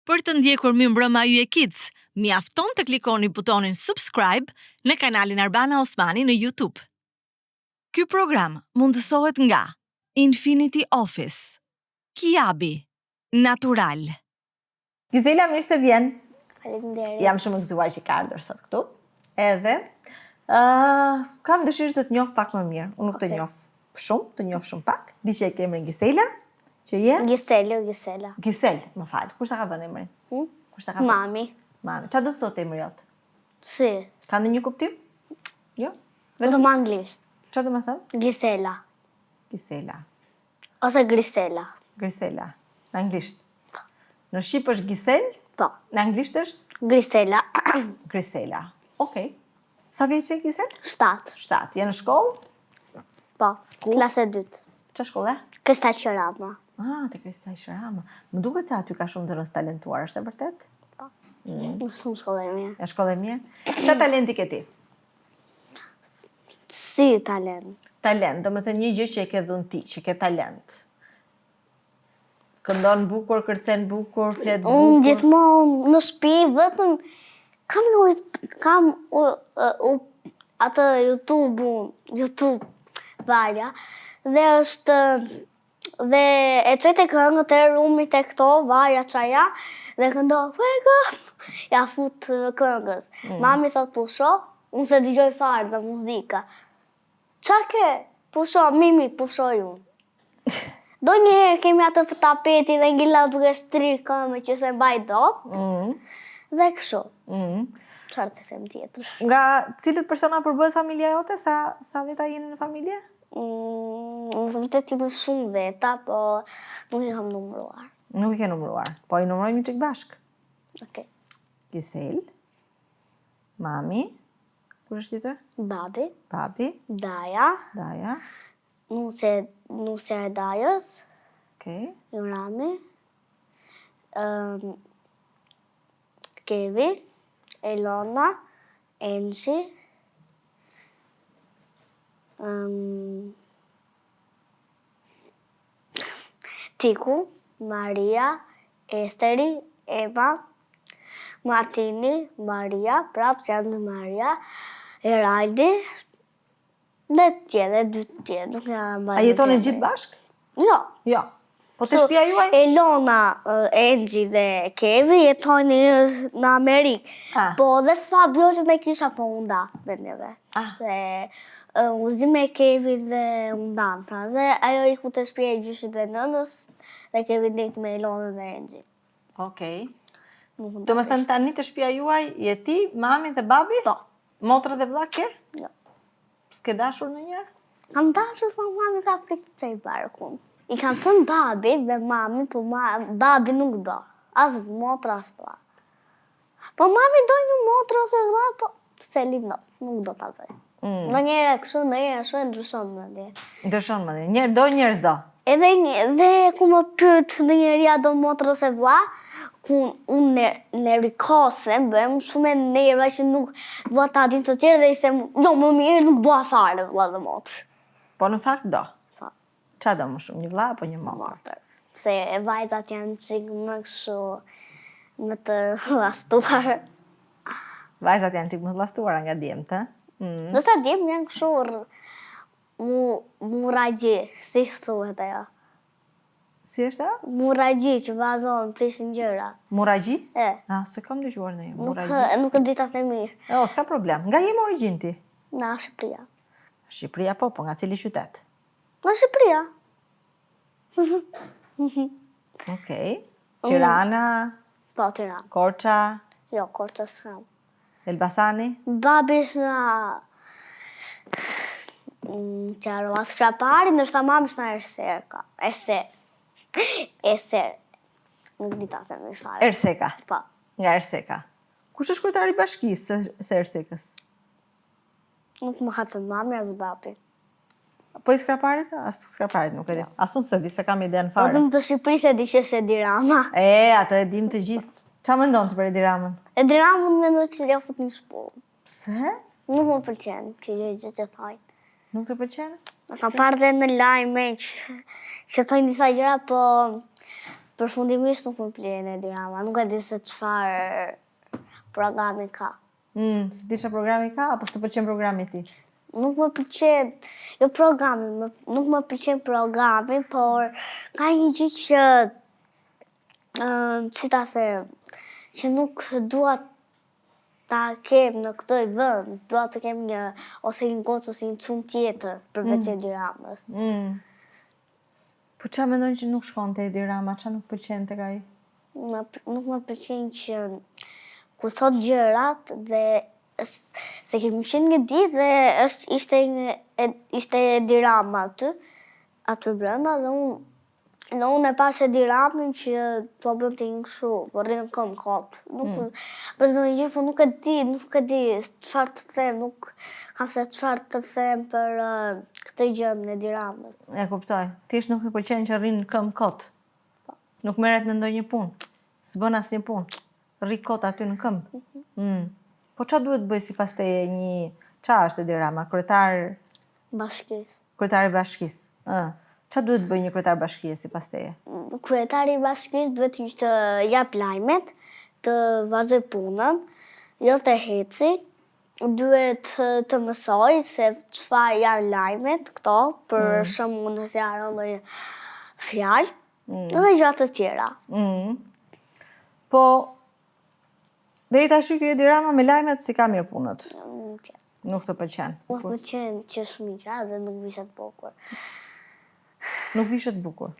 Për të ndjekur Mirëmbrëma Yje Kids, mjafton të klikoni butonin subscribe në kanalin Arbana Osmani në YouTube. Ky program mundësohet nga Infinity Office, Kiabi, Natural. Gizela, mirë se vjen. Faleminderit. Jam shumë e gëzuar që ka ardhur sot këtu. Edhe kam dëshirë të të njoh pak më mirë. Unë nuk të njoh shumë, të njoh shumë pak. Di që e ke emrin Gisela, që je? Gisela. Gisel, më fal. Kush ta ka vënë emrin? Kush ta ka vënë? Mami. Mami. Çfarë do të thotë emri jot? Si? Ka ndonjë kuptim? Jo? Vetëm anglisht. Çfarë do të thonë? Gisela. Gisela. Ose Grisela. Grisela. Në anglisht. Në shqip është Gisel, Po. në anglisht është Grisela. Grisela. Okej. Sa vjeç je Gisel? 7. 7. Je në shkollë? Po. Klase 2. Çfarë shkolle? Kristal Qërama. Te Kristal Qërama. Më duket se aty ka shumë njerëz talentuar, është e vërtet? Po. Shumë shkollë e mirë. E shkollë e mirë? Çfarë talenti ke ti? Si talent? Talent, do me thënë një gjë që e ke dhënë ti, që ke talent. Këndon bukur, kërcen bukur, flet bukur. Unë gjithmonë në shtëpi vetëm kam atë YouTube varja dhe është dhe e qete këngët e rumit e këto varja qaja dhe këndo wake up ja fut këngës. Mami thot pusho, unë se dëgjoj fare dhe muzika. Qa ke? Pusho, Mimi, pushoj unë. Do njëherë kemi atë tapeti dhe ngilla duke shtrirë këmë që se mbaj dot. Dhe kështu. Çfarë të them tjetër? Nga cilët persona përbëhet familja jote? Sa veta jeni në familje? Në vërtet kemi shumë veta, po nuk i kam numëruar. Nuk i ke numëruar, po i numërojmë një çik bashk. Okej. Gisel, Mami, kush është tjetër? Babi, Daja, Nusja e Dajës, Okej. Jurami, Kevi, Elona, Enshi, Tiku, Maria, Esteri, Eva, Martini, Maria, prapë që janë Maria, Eraldi, dhe tjede, dy tjede, nuk nga mbajnë. A jetoni gjithë bashk? Jo. Jo. Po të shtëpia juaj? Elona, Enxhi dhe Kevi jetojnë në Amerikë. Po dhe Fabiolën e kisha po unda vendeve. Se uzime e Kevi dhe undan. Dhe ajo iku të shtëpia e gjyshit dhe nënës dhe Kevi ndejt me Elonën dhe Enxhi. Okej. Do me thënë tani të shtëpia juaj je ti, mami dhe babi? Po. Motra dhe vlla ke? Jo. S'ke dashur në njërë? Kam dashur, po mami ka fritë të qaj barkun. I kam thënë babi dhe mami, po babi nuk do. As motra, as vlla. Po mami do një motra ose vlla, po Selim nuk do ta bëj. Në njëre kështu, në njëre kështu e ndryshon më dhe. Ndryshon më dhe. Njerë do, njerës do. Edhe ku më pyet në njëria do motra ose vlla, ku unë në rikose, bëhem shumë e njerëve që nuk dua ta din të tjerë dhe i them, jo më mirë nuk dua fare vlla dhe motrë. Po në fakt do? Po. Qa do më shumë, një vlla apo një motër? Se vajzat janë qikë më kështu më të lastuar. Vajzat janë qikë më të lastuara nga djemtë? Nëse djemë janë kështu muragji, si thuhet ajo? Si është ta? Muragji që vazon, prishin gjëra. Muragji? Se kam dëgjuar në ju. Nuk e di ta them mirë. S'ka problem. Nga jem origin ti? Nga Shqipëria. Shqipëria po nga cili qytet? Nga Shqipëria. Okej. Tirana? Po, Tirana. Korça? Jo, Korça s'kam. Elbasani? Babi është nga Qarova Skrapari, ndërsa mami është nga Erser. Nuk di ta them mirë fare. Erseka? Po. Nga Erseka. Kush është kryetari i bashkisë së Ersekës? Nuk më ka thënë mami as babi. Po i Skraparit? As Skraparit nuk e di. As unë se di, se kam iden fare. Vetëm të Shqipërisë e di që është Edi Rama. Atë e dim të gjithë. Qa më ndonë të për Edi Ramën? Edi Ramën me ndoj që jo fut një shpullë. Pse? Nuk më pëlqenë, që jo gjë që thajnë. Nuk të pëlqenë? Ka parë dhe në lajme që thajnë disa gjëra, po Përfundimisht nuk më pëlqen e drama, nuk e di se çfarë programi ka. Si ti çfarë programi ka, apo s'të pëlqen programi ti? Nuk më pëlqen, jo programi, nuk më pëlqen programi, por ka një gjë që, si ta them, që nuk dua ta kem në këtë vend, dua të kem ose një gocë ose një çun tjetër përveç e dramës. Po çfarë mendon që nuk shkon te dirama, çfarë nuk pëlqen tek ai? Nuk më pëlqen që ku thot gjërat dhe se kemi qenë një ditë dhe ishte dirama aty brenda dhe unë e pas e diramën që po bënte një kështu, po rrinë këmë kopë. Për të një gjithë, po nuk e di çfarë të them, nuk kam se çfarë të them për këtë gjën e diramës. E kuptoj. Thjesht nuk i pëlqen që rrinë këmë kot. Nuk merret në ndonjë punë. S'bën asnjë punë. Rri kot aty në këmbë. Po ç'a duhet bëj sipas teje ç'a është e dirama? Bashkisë. Kryetari i bashkisë. Ç'a duhet bëj një kryetar bashkie sipas teje? Kryetari i bashkisë duhet të jap lajmet, të vazhdoj punën, jo të heci, duhet të mësoj se çfarë janë lajmet këto, për shembull nëse haron ndonjë fjalë dhe gjëra të tjera. Po deri tash ky dirama me lajmet si ka mirë punët. Nuk të pëlqen. Nuk pëlqen që shmiqa dhe nuk vishet bukur. Nuk vishet bukur.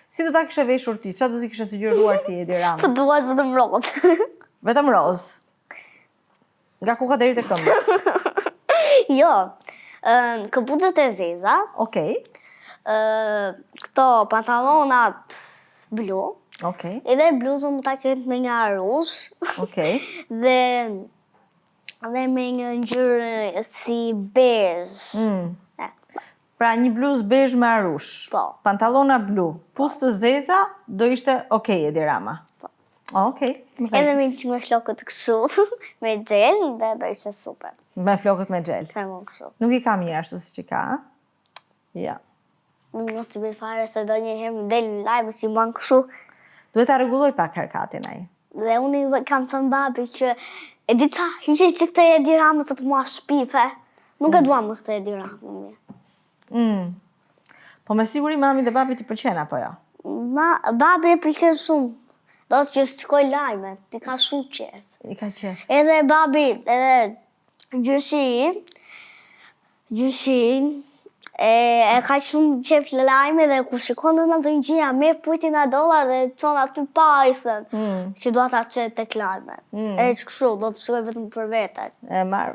Si do ta kishe veshur ti? Ç'a do t'i kishe sugjeruar ti e diramës? Po duhet vetëm roz. Vetëm roz. Nga kuka deri te këmbë. Jo. Këpucët e zeza. Okej. Këto pantallonat blu. Okej. Edhe bluzën më ta ketë me një rush. Okej. Dhe me një ngjyrë si bezh. Pra një bluzë bezh me arush. Po. Pantallona blu. Puzë të zeza do ishte okej e dirama. Po. Okej. Edhe me flokët kështu, me xhel, dhe do ishte super. Me flokët me xhel. Me kështu. Nuk i ka mirë ashtu siç i ka, a? Ja. Nuk mos të bëj fare se do një herë më del në lajme që i ban kështu. Duhet ta rregulloj pak herkatin ai. Dhe unë kam thënë babi që e di qa, hiqe që këtë e diramës se për mua shpife. Nuk e duam më këtë e diramën. Po me siguri mami dhe babi t'i pëlqen apo jo? Babi e pëlqen shumë. Do të që s'qoj lajme, ti ka shumë qef. I ka qef. Edhe babi, edhe gjyshin, e ka shumë qef lajme dhe ku shikon në të një gjia, merë pujtin a dollar dhe qonë aty pa i thënë, që do ta qetë tek lajme. E që kështu, do të shkoj vetëm për vete. E marrë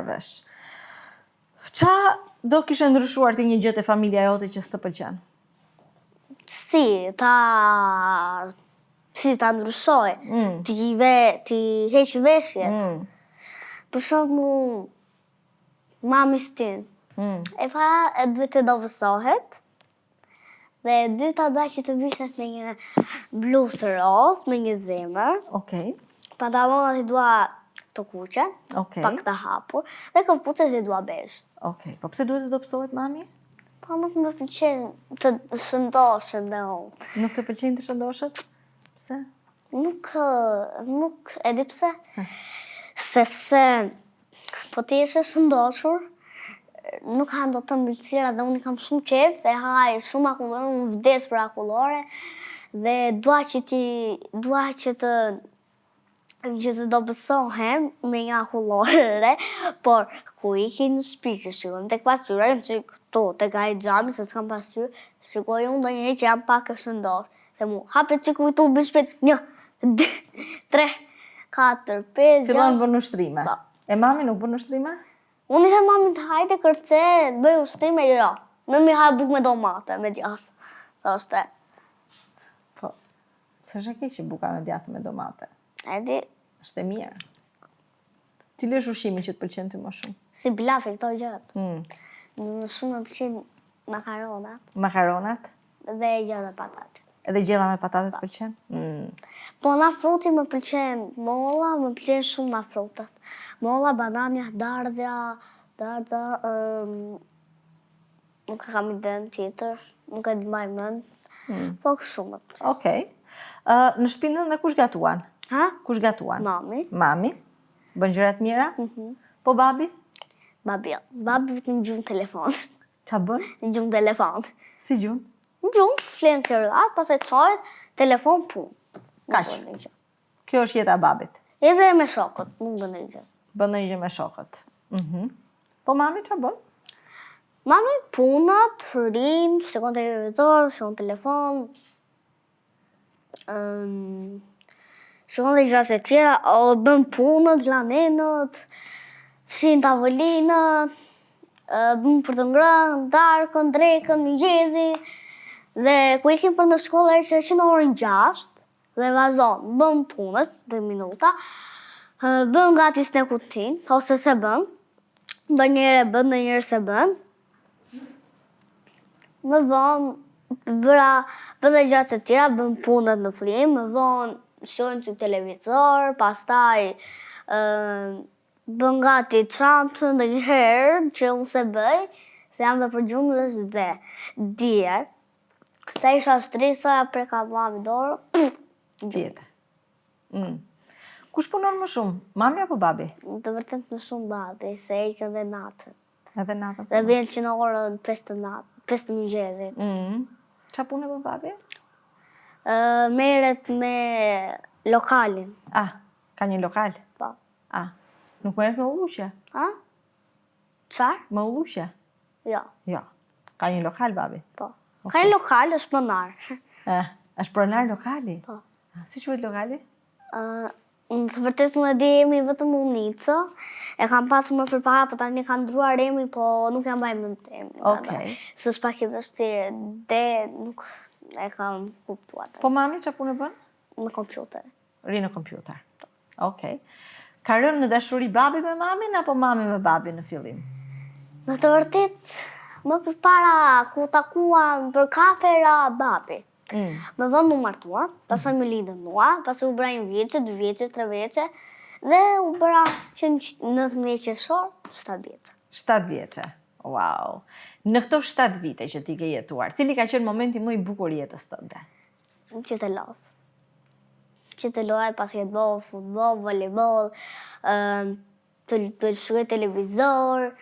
vesh. Qa do kishe ndryshuar ti një gjë te familja jote që s'të pëlqen? Si ta ndryshoj, ti heq veshjet. Për shembull, mami s'tin. E para e duhet të dobësohet, dhe e dyta duhet që të vishet me një bluzë roz, me një zemër. Okej. Pantallonat i dua të kuqe, pak të hapur, dhe këpucët i dua bezh. Okej. Po pse duhet të dobësohet mami? Po nuk më pëlqen të shëndoshem dhe unë. Nuk të pëlqen të shëndoshet? Pse? Nuk e di pse. Sepse po ti ishe shëndoshur, nuk ka ndo të mbëlsira dhe unë kam shumë qef dhe haj shumë akullore, unë vdes për akullore dhe dua që të dobësohem me një akullore, por ku iki në shtëpi që shikojmë tek pasqyra, që këtu, tek ai xhami, se s'kam pasqyrë, shikoj unë ndonjëherë që jam pak e shëndosh. Se mu, hapet që kujtu bëj shpejt, 1, 2, 3, 4, 5, 6. Fillon bën ushtrime. E mami nuk bën ushtrime? Unë i the mamin të hajde kërce, të bëj ushtrime, jo. Më mi hajë buk me domate, me djathë. Thoshte. Po, s'është e keq që buka me djathë me domate. E di. Është e mirë. Cili është ushqimi që të pëlqen ty më shumë? Si bilafi këto gjërat. Më shumë më pëlqen makaronat. Makaronat? Dhe gjella patate. Edhe gjella me patate të pëlqen? Po na fruti më pëlqen molla, më pëlqen shumë na frutat. Molla, banania, dardha, nuk e kam iden tjetër, nuk e di mbaj mend. Po shumë. Okej. Në shtëpinë dhe kush gatuan? Ha? Kush gatuan? Mami. Mami? Bën gjërat mira? Po babi? Babi, babi vetëm gjumë telefon. Qa bën? Në gjumë telefon. Si gjun? Në gjumë, flenë kërrat, pasaj çojt, telefon punë. Kaq. Kjo është jeta e babit. Edhe me shokët, nuk bën e gjë. Bën ndonjë gjë me shokët. Po mami qa bën? Mami punët, rinë, shikon televizor, shikon telefon, shikon dhe gjërat e tjera, bën punët, lanenët, fshin tavolinë, bën për të ngrënë, darkën, drekën, mëngjesi, dhe ku ikim për në shkollë që në orën 6, dhe vazhdon, bën punët, 2 minuta, bën gati snekutin, ose se bën, ndonjëherë bën, ndonjëherë se bën. Më vonë bëra gjatë e tjera, bën punët në flim, më vonë shojnë që televizor, pastaj bën gati çantën ndonjëherë që unë se bëj, se jam dhe për gjumëllës dhe dje, se isha shtrisa, preka mami dorë, Vjetë. Kush punon më shumë, mami apo babi? Të vërtet më shumë babi, se ikën dhe natën. Edhe natën. Dhe vjen që në orën 5 të natë, 5 të mëngjesit. Qa punë e bën babi? Merret me lokalin. Ka një lokal? Po. Nuk merret me ulluqe? Ha? Çfarë? Me ulluqe? Jo. Jo. Ka një lokal babi? Po. Ka një lokal, është pronar. Është pronar lokali? Po. Si quhet lokali? Në të vërtetë nuk e di emrin, vetëm unicë. E kam pasur më përpara, po tani kanë ndruar emrin, po nuk jam mbaj mend emrin. Okej. Se është pak i vështirë, dhe nuk e kam kuptuar. Po mami qa punë e bën? Në kompjuter. Ri në kompjuter. Okej. Ka rënë në dashuri babi me mamin, apo mami me babi në fillim? Në të vërtetë, më përpara ku takuan për kafe era babi. Më vonë më martua, pasoj më lidhën mua, pasoj u bëra 1 vjeqe, 2 vjeqe, 3 vjeqe, dhe u bëra që 19 qershor, 7 vjeqe. 7 vjeqe, wow. Në këto 7 vite që ti ke jetuar, cili ka qenë momenti më i bukur jetës tënde? Që të lodh. Që të lodh, basketbol, futbol, volejbol, të shkoj televizor,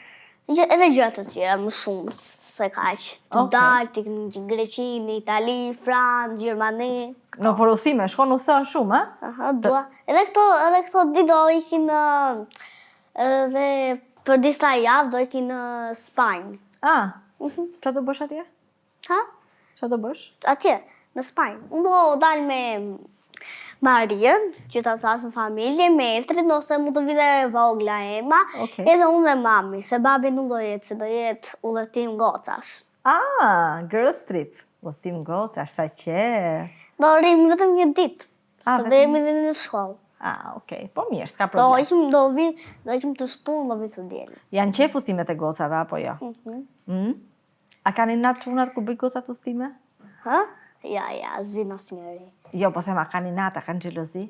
edhe gjëra të tjera më shumë. Se kaq, të dalë, në Greqi, në Itali, Francë, Gjermani. Në për udhime, shkon u thënë shumë, Dua. Edhe këto ditë do ikin edhe për disa javë do ikin në Spanjë. Qa do bësh atje? Ha? Qa do bësh? Atje, në Spanjë. Unë do dalë me Marien, që ta thash në familje, me Estrit, ose mu të vide vogla Ema, edhe unë dhe mami, se babi nuk do jetë, se do jetë udhëtim gocash. Girls trip, udhëtim gocash, sa që... Do rrim vetëm 1 ditë, se do jemi dhe në shkollë. Okej, po mirë, s'ka problem. Do ikim të shtunë, do vi të djeli. Janë qef udhëtimet e gocave, apo jo? A ka një natë qunat ku bëj gocat udhëtime? Ha? Ja, zbin asë njëri. Jo, po thema, ka një natë, ka në gjelozi?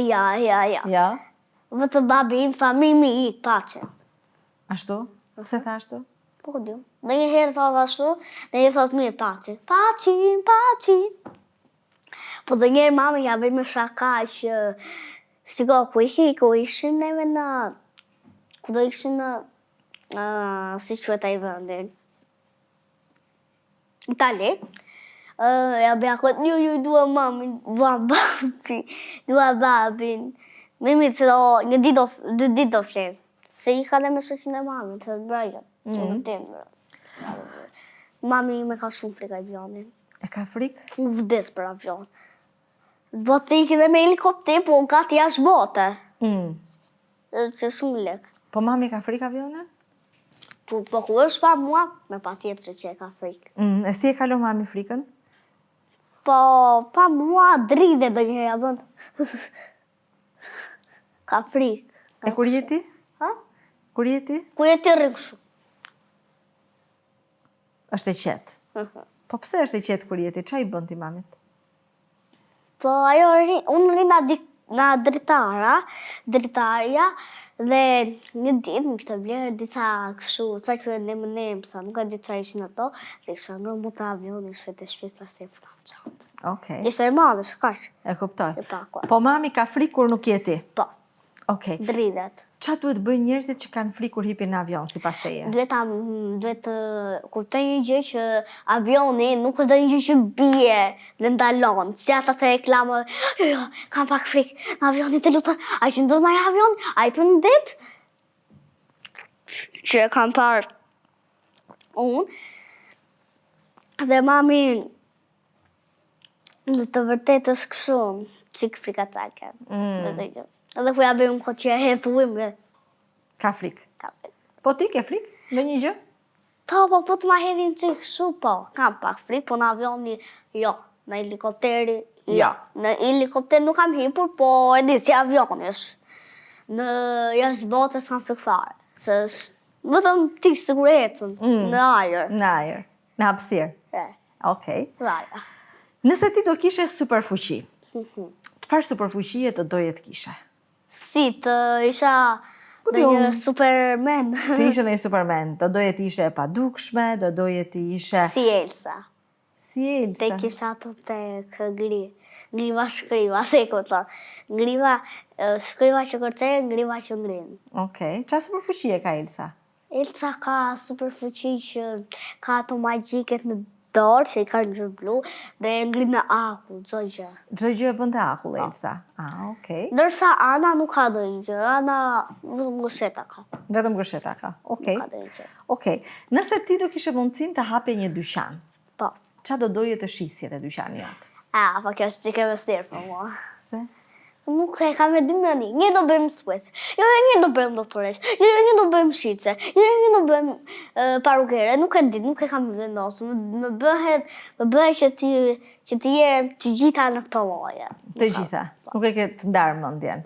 Ja. Ja? Vëtë babi im tha, mimi i, pache. Ashtu? Pse tha ashtu? Po këdim. Dhe një herë thot ashtu, dhe një thot mirë, pache. Pache. Po dhe një mami ja bëj me shaka që, shiko, ku ishin neve në, ku do ishin në, si quhet ai vendin? Itali. Ja bëja këtë, ju dua mami, dua babin. Mimi të do, 2 ditë do flenë. Se i ka dhe me shëqin e mami, të të brajgjën. Që në tinë. Mami me ka shumë frikë avionin. E ka frikë? U vdes për avion. Bote i këne me helikopter, po në kati jashtë bote. Që shumë lek. Po mami ka frikë avionin? Po ku është pa mua, me pa tjetër që e ka frikë. E si e kalon mami frikën? Po, pa mua dridhe do njëherë abën. Ka frikë. E kur jeti? Ha? Kur jeti? Ku jeti rrëk shumë. Është e qetë. Po pse është e qetë kur jeti? Qa i bën ti mamit? Po, unë rina na dritarja dhe një ditë më kishte blerë disa kështu, sa që ne më nemsa, nuk e di çfarë ishin ato, dhe kisha ngrënë mu të avionin shpejt e shpejt se futa në çantë. Okej. Ishte e madhe, shkaq. E kuptoj. E pakua. Po mami ka frikë kur nuk je ti. Po, Okej. dridhet. Çfarë duhet bëjnë njerëzit që kanë frikë kur hipin në avion sipas teje? Duhet të kuptoj një gjë që avioni nuk është një gjë që bie dhe ndalon. Si ata të reklamë, jo, kam pak frikë, në avionit të lutem, a që ndodh në avion, a i për në det? Që e kam parë unë. Dhe mami, në të vërtet është kështu, qik frikacake. Edhe ku ja bëjmë këtë që e hedhuim, Ka frikë. ka frikë. Po ti ke frikë në një gjë? Po të ma hedhin që kështu, po, kam pak frikë, po në avioni, jo, në helikopteri, jo. Në helikopter nuk kam hipur, po e di si avioni është. Në jashtë botës kam frikë fare, se është vetëm ti siguretën, në ajër. Në ajër, në hapësirë. Okej. Vaja. Nëse ti do kishe superfuqi, çfarë superfuqie të doje të kishe? Si të isha në një Superman. Të ishe në një Superman, do doje të ishe e padukshme, do doje të ishe... Si Elsa. Si Elsa. Te kisha të tek ngriva shkriva, se ku të. Ngriva, shkriva që kërcej, ngriva që ngrin. Okej, çfarë superfuqie ka Elsa? Elsa ka superfuqi që ka ato magjiket në dorë, që i ka ngjyrë blu, dhe ngrin në akull, çdo gjë. Çdo gjë e bën të akull Elsa. Okej. Ndërsa Ana nuk ka ndonjë gjë, Ana vetëm gësheta ka. Vetëm gësheta ka. Okej. Ka ndonjë gjë. Okej. Nëse ti do kishe mundësinë të hape një dyqan, Po. çfarë do doje të shisje te dyqani jot? Po kjo është çike vështirë për mua. Se? Nuk e kam me dy mëni. Një do bëjmë mësuese, jo një do bëjmë doktoresh, jo një do bëjmë shitse, jo një do bëjmë parukere, nuk e di, nuk e kam vendosur. Më bëhet që ti je të gjitha në këto lloje. Të gjitha. Nuk e ke të ndarë mendjen.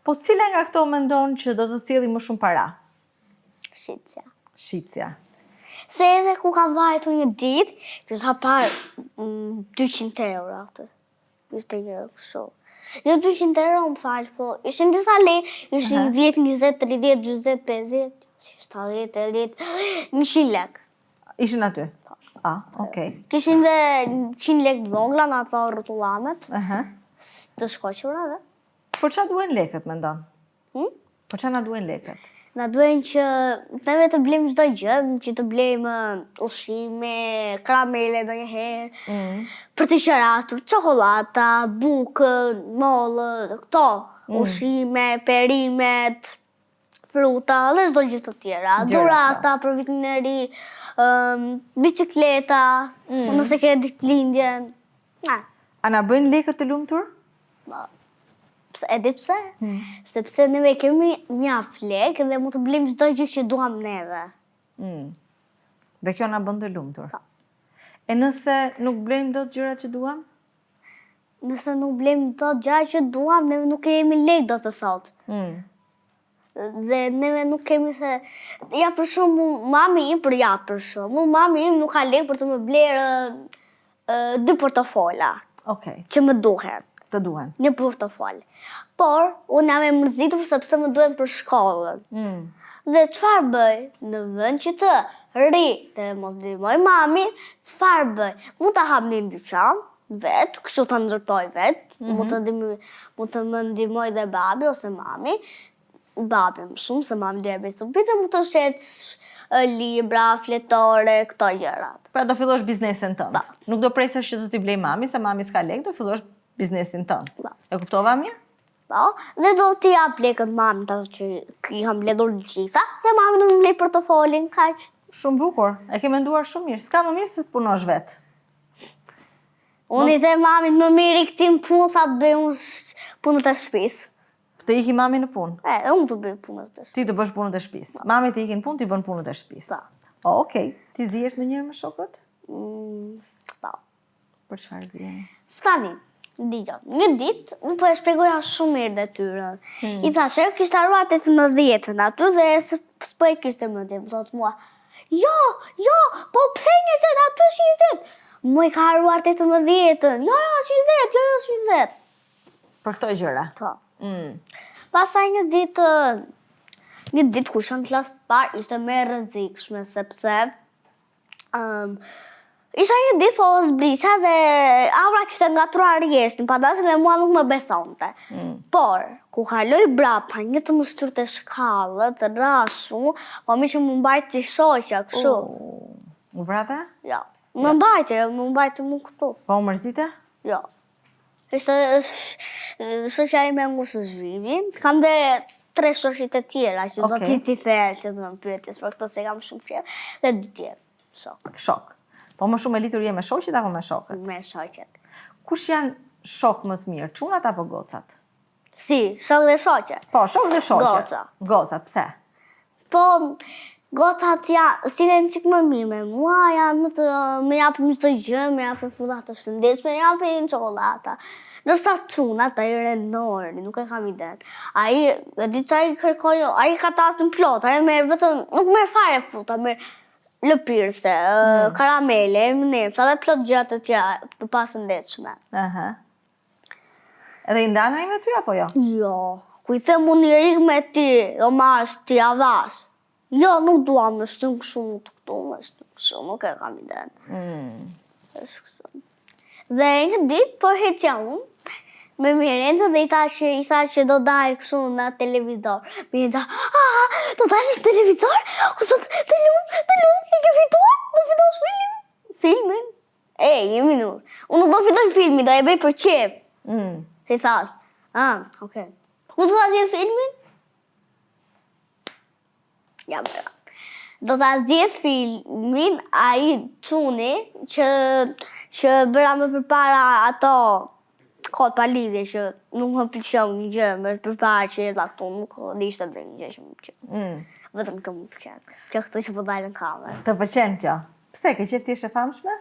Po. Cila nga këto mendon që do të sjellë më shumë para? Shitja. Shitja. Se edhe ku kam vajtur një ditë, që sa parë 200 euro atë. Ishte një kështu. Jo 200 euro më falë, po ishin disa lej, ishin 10, 20, 30, 40, 50, 70, 80, 100 lek. Ishin aty? Okej. Kishin dhe 100 lek të vogla në ato rrotullamet, të shkoqura dhe. Por çfarë duhen lekët, mendon? Por çfarë na duhen lekët? Na duhen që neve të blejmë çdo gjë, që të blejmë ushqime, karamele ndonjëherë, për të qeratur, çokolata, bukë, mollë, këto, ushqime, perimet, fruta dhe çdo gjë të tjera, dhurata për vitin e ri, bicikleta, nëse ke ditëlindjen. A na bëjnë lekët të lumtur? E di pse? Sepse neve kemi mjaft lekë dhe mund të blejmë çdo gjë që duam neve. Dhe kjo na bën të lumtur. E nëse nuk blejmë dot gjërat që duam? Nëse nuk blejmë dot gjërat që duam, neve nuk kemi lekë do të thotë. Dhe neve nuk kemi se... Ja për shumë, mami im nuk ka lekë për të më blerë 2 portofola. Okej. Që më duhen. Të duhen. Një portofol. Por, unë jam e mërzitur sepse më duhen për shkollën. Dhe çfarë bëj? Në vend që të ri dhe mos ndihmoj mamin, çfarë bëj? Mund ta hap një dyqan vet, kështu ta ndërtoj vet, mund të më ndihmoj dhe babi ose mami. Babi më shumë se mami do e bëj supite, mund të shet libra, fletore, këto gjërat. Pra do fillosh biznesin tënd. Nuk do presesh që të t'i blej mami, se mami s'ka lekë, do fillosh biznesin tënd. E kuptova mirë? Po, dhe do t'i jap lekët mami të që i kam bledhur gjitha, dhe mami do më blej portofolin, kaq. Shumë bukur, e ke menduar shumë mirë. S'ka më mirë se të punosh vetë. Unë i the mamit më mirë i këtim punë sa të bëj unë punët e shtëpisë. Të iki mami në punë? Unë të bëj punët e shtëpisë. Ti të bësh punët e shtëpisë. Mami të ikin punë, ti bën punët e shtëpisë. Okej. Ti zihesh ndonjëherë me shokët? Po. Për çfarë ziheni? Tani, digjo, një ditë, unë po e shpjegoja shumë mirë detyrën. I thashe, kishte haruar 18-ën aty, dhe s'po e kishte mendje, më thotë mua, jo, po pse 20, aty është 20. Mu i ka haruar 18-ën, jo, 20. Për këto gjëra. Po. Pastaj një ditë kur isha në klasë të parë, ishte më e rrezikshme sepse isha një ditë po zbrisha dhe Aura kishte ngatruar rjeshtin, padarëse dhe mua nuk më besonte. Por, ku kaloj brapa, një të më shtrute shkallët, rashu, po mi që më mbajti shoqja, kështu. U vrave? Jo. Më mbajti mu këtu. Po u mërzite? Jo. Ishte shoqja ime ngushë zhvivin. Kam dhe 3 shoqit e tjera që do t'i thërë që do më pyetjes, për këto se kam shumë qef, dhe 2 tjerë. Shok. Po më shumë e litur je me shoqet apo me shokët? Me shoqet. Kush janë shok më të mirë, çunat apo gocat? Si, shok dhe shoqe. Po, shok dhe shoqe. Gocat, pse? Po, gocat janë, si dhe në qikë më mirë me mua, janë më japim çdo gjë, më japim fulla të shëndetshme, më japim çokoladata. Ndërsa çunat, ai rendori, nuk e kam iden. Ai, e di që ai kërkoj, ai ka tasin plot, ai merr vetëm, nuk merr fare fruta, merr lëpirëse, karamele, M&M's, edhe plot gjëra të tjera të pashëndetshme. Edhe i ndan ai me ty apo jo? Jo, ku i them unë i rik me ti, do marrësh ti avash. Jo, nuk dua me shtynë kështu të këtu, me shtynë kështu, nuk e kam iden. Dhe një ditë, po heqja unë, me Mirenca dhe i tha që do dalë kështu në televizor. Mirenca, do dalësh në televizor? O sot, të lumë, i ke fituar? Do fitosh filmin? Një minutë. Unë do fitoj filmin, do e bëj për qep. Se i thash, okej. Ku do ta zgjedh filmin? Ja, bëra. Do ta zgjedh filmin ai çuni që bëra më përpara ato kohët pa lidhje që nuk më pëlqeu një gjë, më përpara që erdha këtu, nuk ishte dhe një gjë që më pëlqeu. Vetëm kjo më pëlqen. Kjo këtu që po dalë në kamerë. Të pëlqen kjo? Pse, ke qef t'jesh e famshme?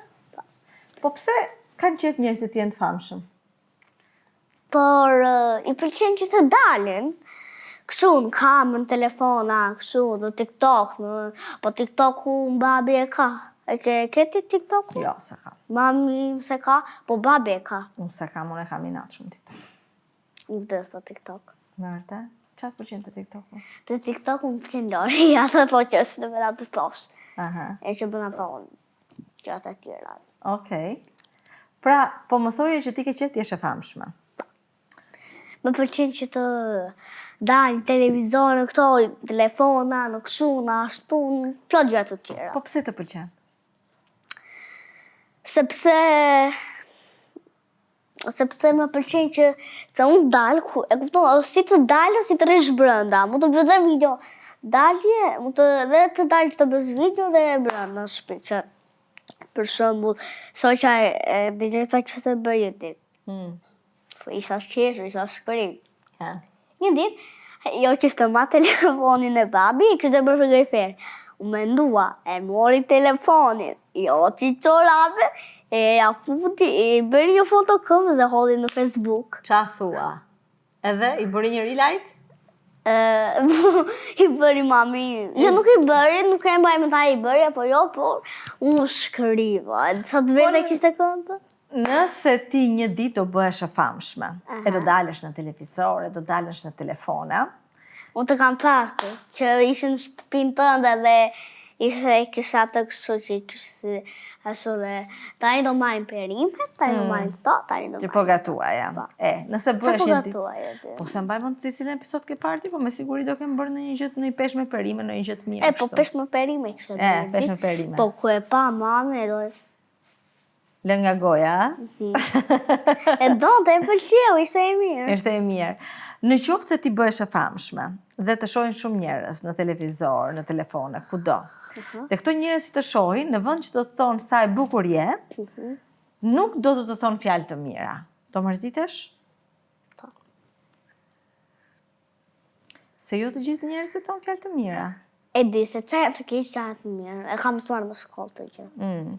Po pse kanë qef njerëzit të jenë të famshëm? Por i pëlqen që të dalin, kështu në kamerë, në telefona, kështu, në TikTok, po TikToku babi e ka. E ke ti TikTok? Jo, se kam. Mami se ka, po babi e ka. Unë se kam, unë e kam inat shumë TikTok. Unë vdes për TikTok. Me vërtet? Qatë pëlqen të TikTok-u? Të TikTok më pëlqen Lori, atë to që është në vera të post. E që bën ato që atë tjera. Okej. Pra, po më thoje që ti ke qef t'jesh e famshme. Më pëlqen që të dalë televizor në këto, telefona, në kështu, në ashtu, në plot gjëra të tjera. Po pse të pëlqen? Sepse më pëlqen që se unë dalë, e kupton, si të dalë, si të rish brënda. Mu të bëdhe video dalje, mu të dalë që të bësh video dhe brënda shpi, që për shembull, shoqja e digjeca që se bërje ti. Po isha shqeshur, isha shkërim. Një ditë, jo kishte ma telefonin e babi, kishte bërë frigorifer. U mendua, e mori telefonin, jo që qorave, e ja futi, e bëri një foto këmë dhe hodhi në Facebook. Qa thua? Edhe i bëri njëri like? I bëri mami. Jo, nuk i bëri, nuk e mbaj me ta i bëri, apo jo, por unë shkriva. Sa të vete kishte këmë? Nëse ti një ditë do bëhesh e famshme, e do dalësh në televizor, e do dalësh në telefona. Unë të kam partë, që ishë në shtëpinë tënde dhe ishte kisha të kështu që kështë ashtu dhe tani do marim perime, tani do marim këto, tani do marim. Që po gatua, ja. Nëse bëhesh një ditë. Që po gatua, jo. Po se mbaj mund të cilin episod ke parti, po me siguri do kem bërë në një gjëtë, në një pesh me perime, në një gjëtë mirë. Po pesh me perime kështë. Pesh me perime. Po ku e pa mame, e do e... Lë nga goja, E do të e pëlqeu, ishte e mirë. Ishte e mirë. Në qoftë se ti bëhesh e famshme dhe të shohin shumë njerëz në televizor, në telefone, kudo. Dhe këto njerëz që të shohin, në vend që do të thonë sa e bukur je, nuk do të thonë fjalë të mira. Do mërzitesh? Po. Se jo të gjithë njerëzit thonë fjalë të mira. E di se që janë të keq, që janë të mirë. E kam mësuar në shkollë të gjë.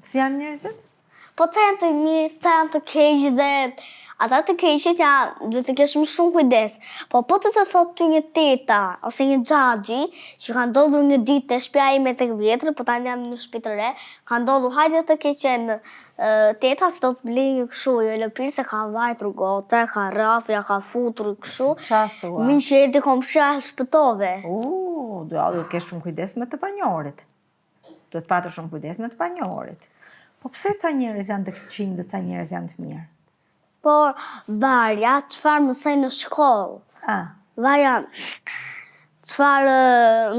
Si janë njerëzit? Po që janë të mirë, që janë të keq dhe ata të keqet duhet të kesh më shumë kujdes. Po të thot ty një teta ose një xhaxhi që ka ndodhur një ditë te shtëpia ime tek vjetër, po tani jam në shtëpi të re, ka ndodhur hajde të keqen teta se do të blej një kështu, jo lëpir se ka vajtur gota, ka rrafja, ka futur kështu. Qa thua? Min që erdhi komshia shpëtove. Duhet kesh shumë kujdes me të panjohurit. Duhet patër shumë kujdes me të panjohurit. Po pse ca njerëz janë të këqij dhe ca njerëz janë të mirë? Por varja çfarë mësojnë në shkollë. Varja çfarë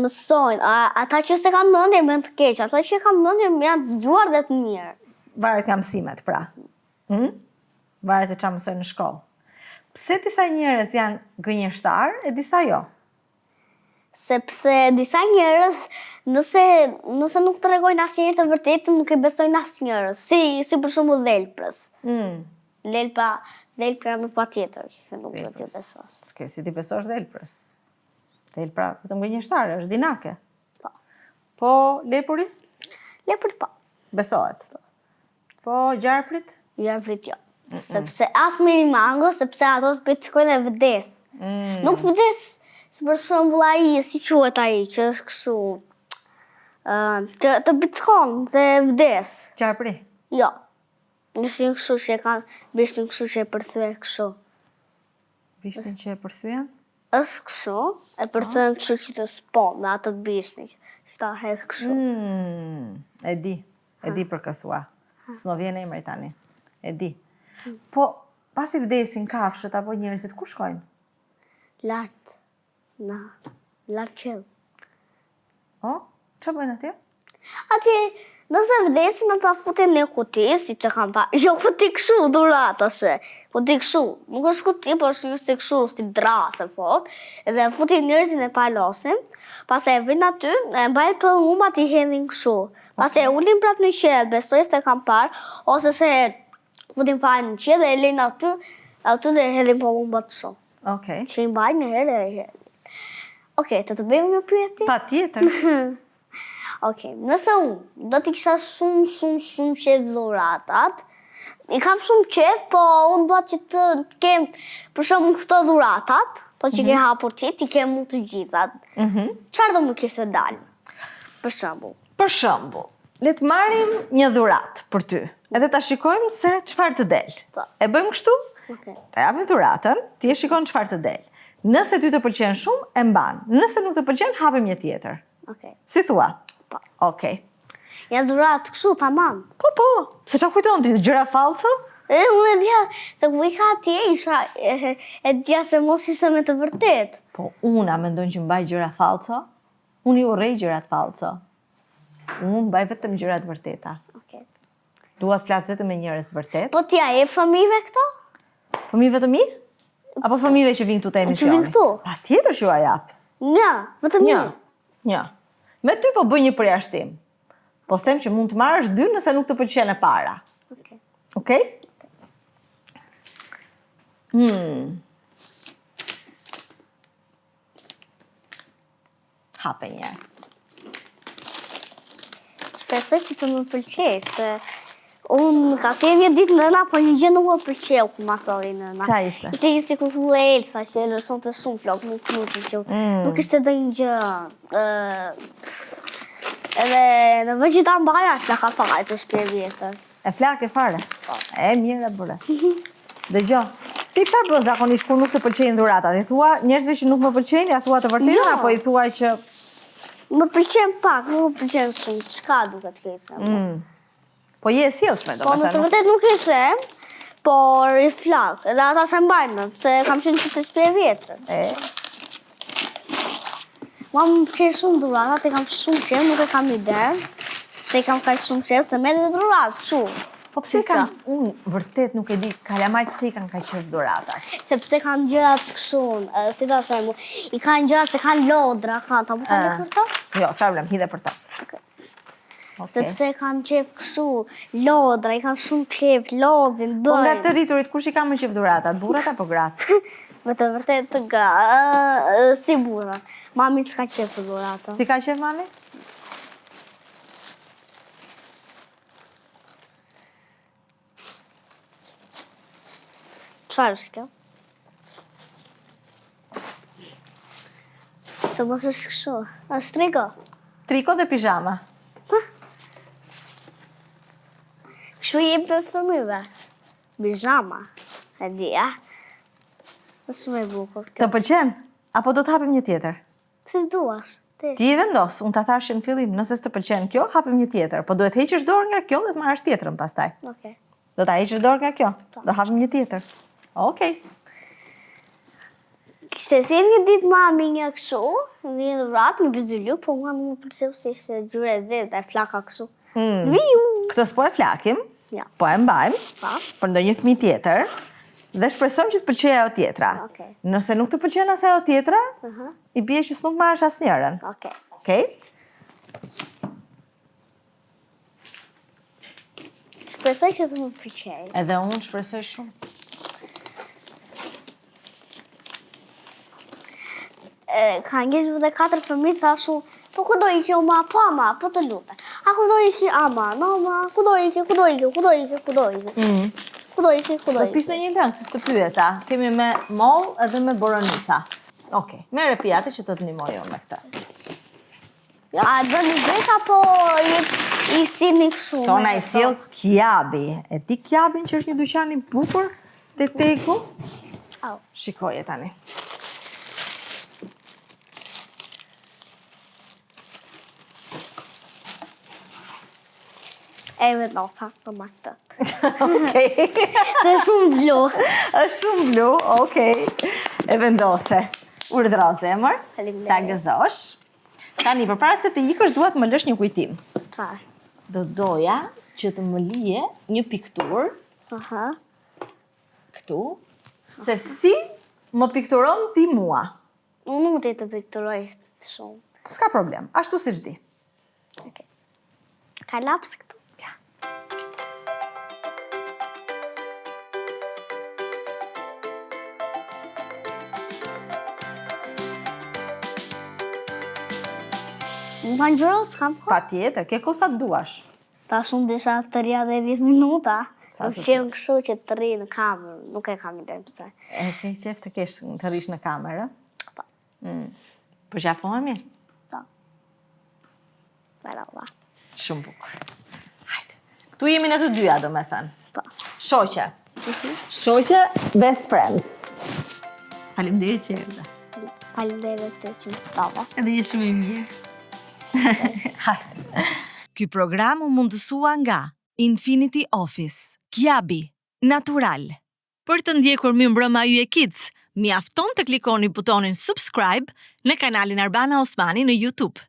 mësojnë. Ata që se kanë mendje mend të keq, ata që kanë mendje janë të zgjuar dhe të mirë. Varet nga mësimet, pra. Varet e çfarë mësojnë në shkollë. Pse disa njerëz janë gënjeshtar e disa jo? Sepse disa njerëz nëse nuk tregojnë asnjëherë të vërtetën, nuk e besojnë asnjëherë. Si për shembull dhelprës. Dhelpra më patjetër, që nuk do t'i besosh. S'ke si ti besosh dhelprës. Dhelpra vetëm gënjeshtare, është dinake. Po lepuri? Lepuri po. Besohet. Po gjarprit? Gjarprit jo. Sepse as mirimangë, sepse ato të pickojnë e vdes. Nuk vdes. Si për shembull ai, si quhet ai, që është kështu, të bickon dhe vdes. Qarpri? Jo. Nëse një kështu që e kanë bishtin kështu që e përthyen kështu. Bishtin që e përthyen? Është kështu, e përthyen kështu që të spon me atë bishtin që ta hedh kështu. E di për këtë thua. S'më vjen emri tani. E di. Po, pasi vdesin kafshët apo njerëzit, ku shkojnë? Lart. Lartë qellë. Qa bëjnë atje? Atje, nëse vdesin, ata futen në kuti, si që kam pa. Jo, kuti këshu, durat, ose. Kuti këshu. Nuk është kuti, po është një si këshu, si drasë, fort. Edhe futin njerëzin e palosin. Pas e vin aty, e mbajnë për humba t'i hedhin këshu. Pas e ullin prap në qellë, besoj se kam parë, ose se futin fare në qellë dhe e lejnë aty dhe e hedhin për humba të shumë. Që i mbajnë në herë dhe e hedhin. Të bëjmë një pyetje? Pa tjetër. Nëse unë do t'i kisha shumë qef dhuratat, i kam shumë qef, po unë do që të kem për shumë këto dhuratat, to që ke hapur ti kem mu të gjithat. Çfarë do më kishte dalë? Për shembull. Për shembull, le të marrim një dhuratë për ty, edhe ta shikojmë se çfarë të del. E bëjmë kështu? Ta japim dhuratën, ti e shikon çfarë të del. Nëse ty të pëlqen shumë, e mban. Nëse nuk të pëlqen, hapim një tjetër. Si thua? Po. Ja dhuratë kështu, tamam. Po. Se qa kujton ti, gjëra falso? Unë e dja, se ku i ka atje, isha, e dja se mos ishte me të vërtet. Po, unë a mendon që mbaj gjëra falso? Unë i urrej gjërat falso. Unë mbaj vetëm gjërat vërteta. Dua të flas vetëm me njerëz të vërtet. Po t'ja e fëmijëve këto? Fëmijëve të mi? Apo fëmijëve që vinë këtu te emisioni? Që vinë këtu? Pa tjetër që ju a jap. Një, vetëm një. Një. Me ty po bëj një përjashtim. Po them që mund të marrësh 2 nëse nuk të pëlqen e para. Okej? Hape një. Shpresoj që të më pëlqej, se unë ka thënë një ditë nëna, po një gjë nuk më pëlqeu ku ma solli nëna. Qa ishte? Ishte një si ku thua Elsa, që e lëshonte shumë flok, nuk më pëlqeu. Nuk ishte dhe një gjë. Edhe në vërë që ta mbaja, që ka fare të shpje vjetër. E flak e fare? E mirë e bërë. Dëgjoj, ti çfarë bën zakonisht kur nuk të pëlqejnë dhuratat? I thua njerëzve që nuk më pëlqejnë, ja thua të vërtetën apo i thua që më pëlqen pak, nuk më pëlqen shumë, çka duket keq. Po je e sjellshme Po në të vërtet nuk e them, por i flak. Edhe ata se mbajnë, se kam qenë që të shpje vjetër. Mua më pëlqen shumë dhuratat, e kam shumë qef, nuk e kam ide, se i kam kaq shumë qef, se me dhe dhuratë, shumë. Po pse unë vërtet nuk e di kalamajt se i kanë kaq qef dhuratat. Sepse kanë gjërat kështu, si ta them, i kanë gjërat se kanë lodra, kanë, ta buta për to? Jo, s'ka problem, hidhe për to. Sepse kanë qef kështu, lodra, i kanë shumë qef, lodhin, bëjnë. Po nga të rriturit, kush i ka më qef dhuratat, burrat apo gratë? Me të vërtet të si burra. Mami s'ka qef dhurata. Si ka qef mami? Çfarë është kjo? Se mos është kështu. Është triko. Triko dhe pijama. Kështu i për fëmijëve. Pijama. E di, a? Është shumë e bukur kjo. Të pëlqen? Apo do të hapim një tjetër? Si duash. Ti. Ti i vendos, unë ta thash në fillim, nëse s'të pëlqen kjo, hapim një tjetër. Po duhet heqësh dorë nga kjo dhe të marrësh tjetrën pastaj. Okej. Do ta heqësh dorë nga kjo? Do hapim një tjetër. Okej. Kishte si një ditë mami një kështu, një dhuratë, një bizullu, po mua nuk më pëlqeu se ishte gjyre e zezë dhe flaka kështu. Viu! Këtë s'po e flakim, Ja. po e mbajmë, Pa. për ndonjë fëmijë tjetër, dhe shpresojmë që të pëlqejë ajo tjetra. Okej. Nëse nuk të pëlqen as ajo tjetra, Aha. i bie që s'mund marrësh asnjërin. Okej. Okej? Shpresoj që të më pëlqej. Edhe unë shpresoj shumë. Ka ngjesh dhe 4 fëmijë thashu, po ku do ikë ma, po ama, po të lutem. A ku do ikë ama, no ma, ku do ikë, ku do ikë, ku do ikë, ku do ikë. Ku do ikë, ku do Do të pish ikë. në një lëngë, si s'të pyeta. Kemi me moll edhe me boronica. Okej, merre pjatë që të të ndihmoj unë me këtë. A do një vetë apo i sillni kështu? Tona i sill Kiabi. E ti Kiabin që është një dyqan i bukur te Teku? Au. Shikoje tani. E vendosa të më këtë. Okej. Se shumë blu. Është shumë blu, okej. E vendose. Urdhro zemër. Faleminderit. Ta gëzosh. Tani, përpara se të ikësh, dua të më lësh një kujtim. Çfarë? Do doja që të më lije një pikturë Aha. këtu, se si më pikturon ti mua. Unë nuk di të pikturoj shumë. S'ka problem, ashtu siç di. Okej. Ka laps këtu? Ja. Më pa ngjëro, s'kam kohë. Patjetër, ke kosa të duash. Ta shumë disha të rria dhe 10 minuta. Sa Nuk të qenë kështu që të rri në kamerë. Nuk e kam ide pëse. E ke qef të kesh të rish në kamerë? Po. Po qafohemi? Po. Brava. Shumë bukur. Hajde. Këtu jemi në të dyja, do me thënë. Po. Shoqe. Shoqe, best friend. Faleminderit që erdhe. Faleminderit të që më ftove. Edhe je shumë i mirë. Hajde. Ky program u mundësua nga Infinity Office. Kiabi, natural. Për të ndjekur Mirëmbrëma Yje Kids, mjafton të klikoni butonin subscribe në kanalin Arbana Osmani në YouTube.